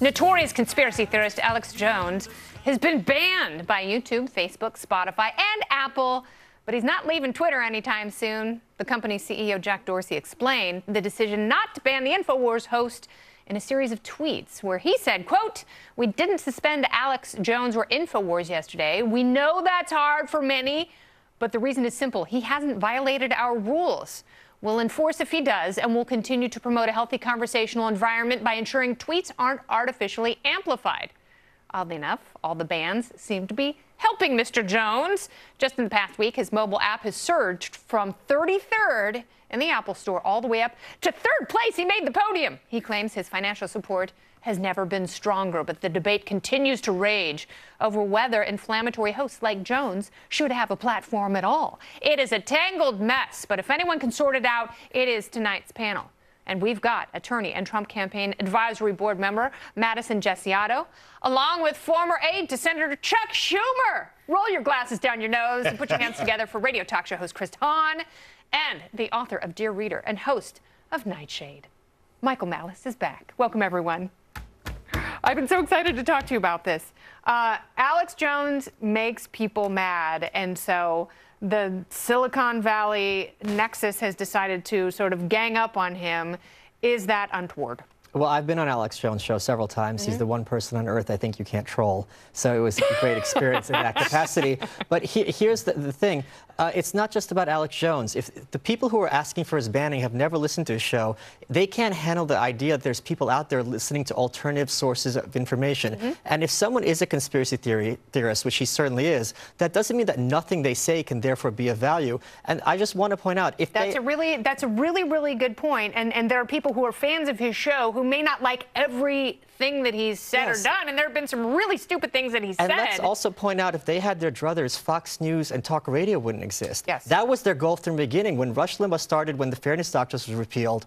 Notorious conspiracy theorist Alex Jones has been banned by YouTube, Facebook, Spotify, and Apple, but he's not leaving Twitter anytime soon. The company's CEO Jack Dorsey explained the decision not to ban the InfoWars host in a series of tweets where he said, quote, "We didn't suspend Alex Jones or InfoWars yesterday. We know that's hard for many, but the reason is simple. He hasn't violated our rules. We'll enforce if he does, and we'll continue to promote a healthy conversational environment by ensuring tweets aren't artificially amplified." Oddly enough, all the bans seem to be helping Mr. Jones. Just in the past week, his mobile app has surged from 33rd in the Apple Store all the way up to 3rd place. He made the podium. He claims his financial support has never been stronger, but the debate continues to rage over whether inflammatory hosts like Jones should have a platform at all. It is a tangled mess, but if anyone can sort it out, it is tonight's panel. And we've got attorney and Trump Campaign Advisory Board member Madison Gesiato, along with former aide to Senator Chuck Schumer. Roll your glasses down your nose and put your hands together for radio talk show host Chris Hahn, and the author of Dear Reader and host of Nightshade. Michael Malice is back. Welcome, everyone. I've been so excited to talk to you about this. Alex Jones makes people mad, and so the Silicon Valley nexus has decided to sort of gang up on him. Is that untoward? Well, I've been on Alex Jones' show several times. He's the one person on earth I think you can't troll. So it was a great experience in that capacity. But here's the thing. It's not just about Alex Jones. If the people who are asking for his banning have never listened to his show, they can't handle the idea that there's people out there listening to alternative sources of information. And if someone is a conspiracy theorist, which he certainly is, that doesn't mean that nothing they say can therefore be of value. And I just want to point out, if that's a really good point. And there are people who are fans of his show who may not like everything that he's said or done, and there have been some really stupid things that he's said. And let's also point out, if they had their druthers, Fox News and Talk Radio wouldn't exist. Yes. That was their goal from the beginning. When Rush Limbaugh started, when the Fairness Doctrine was repealed,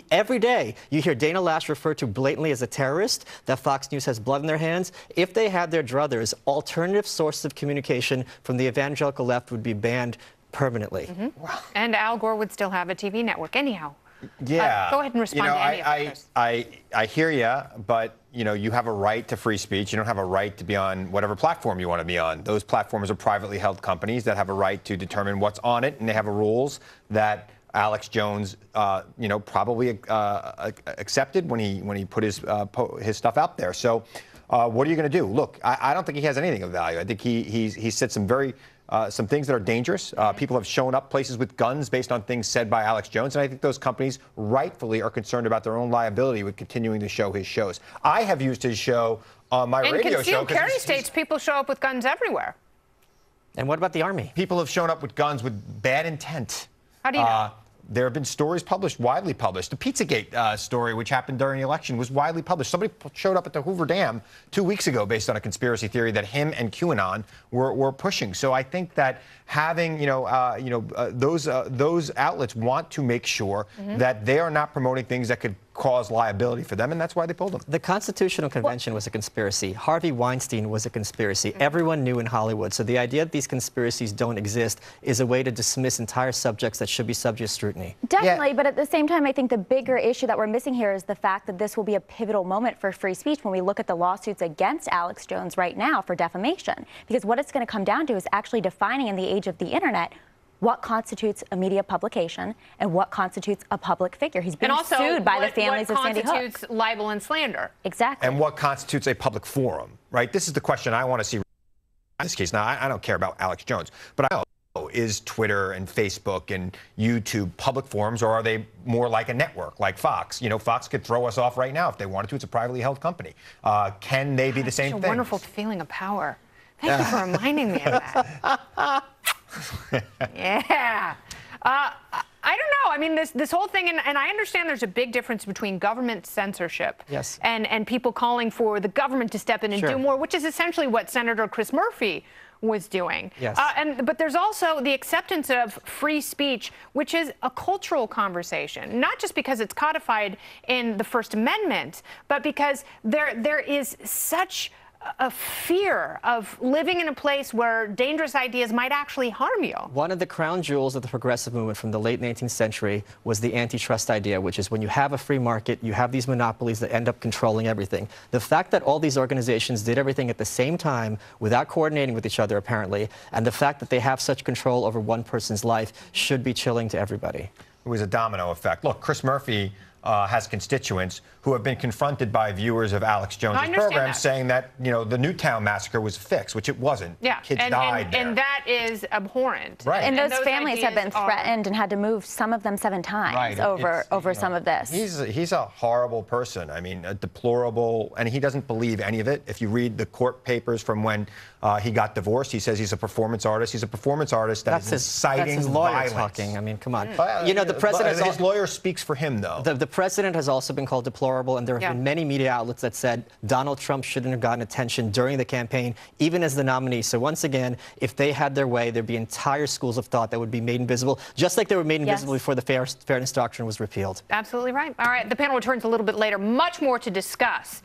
every day you hear Dana Lash referred to blatantly as a terrorist, that Fox News has blood in their hands. If they had their druthers, alternative sources of communication from the evangelical left would be banned permanently. Wow. And Al Gore would still have a TV network anyhow. Yeah. Go ahead and respond to any of those. I hear you, but you have a right to free speech. You don't have a right to be on whatever platform you want to be on. Those platforms are privately held companies that have a right to determine what's on it, and they have rules that Alex Jones, probably accepted when he put his stuff out there. So, what are you going to do? Look, I don't think he has anything of value. I think he said some things that are dangerous. People have shown up places with guns based on things said by Alex Jones, and I think those companies rightfully are concerned about their own liability with continuing to show his shows. I have used his show on my radio show. In concealed carry states, people show up with guns everywhere. And what about the Army? People have shown up with guns with bad intent. How do you know? There have been stories widely published. The Pizzagate story, which happened during the election, was widely published. Somebody showed up at the Hoover Dam 2 weeks ago based on a conspiracy theory that him and QAnon were pushing. So I think that having, those outlets want to make sure that they are not promoting things that could cause liability for them, and that's why they pulled them. The Constitutional Convention was a conspiracy. Harvey Weinstein was a conspiracy. Everyone knew in Hollywood. So the idea that these conspiracies don't exist is a way to dismiss entire subjects that should be subject to scrutiny. Definitely, but at the same time, I think the bigger issue that we're missing here is the fact that this will be a pivotal moment for free speech when we look at the lawsuits against Alex Jones right now for defamation. Because what it's going to come down to is actually defining in the age of the internet what constitutes a media publication and what constitutes a public figure. He's being sued by the families of Sandy Hook. What constitutes libel and slander? Exactly. And what constitutes a public forum, right? This is the question I want to see in this case. Now, I don't care about Alex Jones, but I know, is Twitter and Facebook and YouTube public forums, or are they more like a network, like Fox? Fox could throw us off right now if they wanted to. It's a privately held company. Can they be the same thing? It's a wonderful feeling of power. Thank you for reminding me of that. Yeah. I don't know. I mean, this whole thing, and I understand there's a big difference between government censorship and people calling for the government to step in and do more, which is essentially what Senator Chris Murphy was doing. Yes. But there's also the acceptance of free speech, which is a cultural conversation, not just because it's codified in the First Amendment, but because there is such a fear of living in a place where dangerous ideas might actually harm you. One of the crown jewels of the progressive movement from the late 19th century was the antitrust idea, which is when you have a free market, you have these monopolies that end up controlling everything. The fact that all these organizations did everything at the same time without coordinating with each other, apparently, and the fact that they have such control over one person's life should be chilling to everybody. It was a domino effect. Look, Chris Murphy has constituents who have been confronted by viewers of Alex Jones' program saying that, you know, the Newtown massacre was fixed, which it wasn't. Yeah, kids died there. And that is abhorrent. Right. And those families have been threatened and had to move, some of them 7 times over some of this. He's a horrible person. I mean, a deplorable, and he doesn't believe any of it. If you read the court papers from when he got divorced, he says he's a performance artist. He's a performance artist that's inciting that's his lawyer violence. Talking. I mean, come on. You know, the president. His lawyer speaks for him, though. The president has also been called deplorable, and there have been many media outlets that said Donald Trump shouldn't have gotten attention during the campaign, even as the nominee. So once again, if they had their way, there'd be entire schools of thought that would be made invisible, just like they were made invisible before the Fairness Doctrine was repealed. Absolutely right. All right, the panel returns a little bit later. Much more to discuss.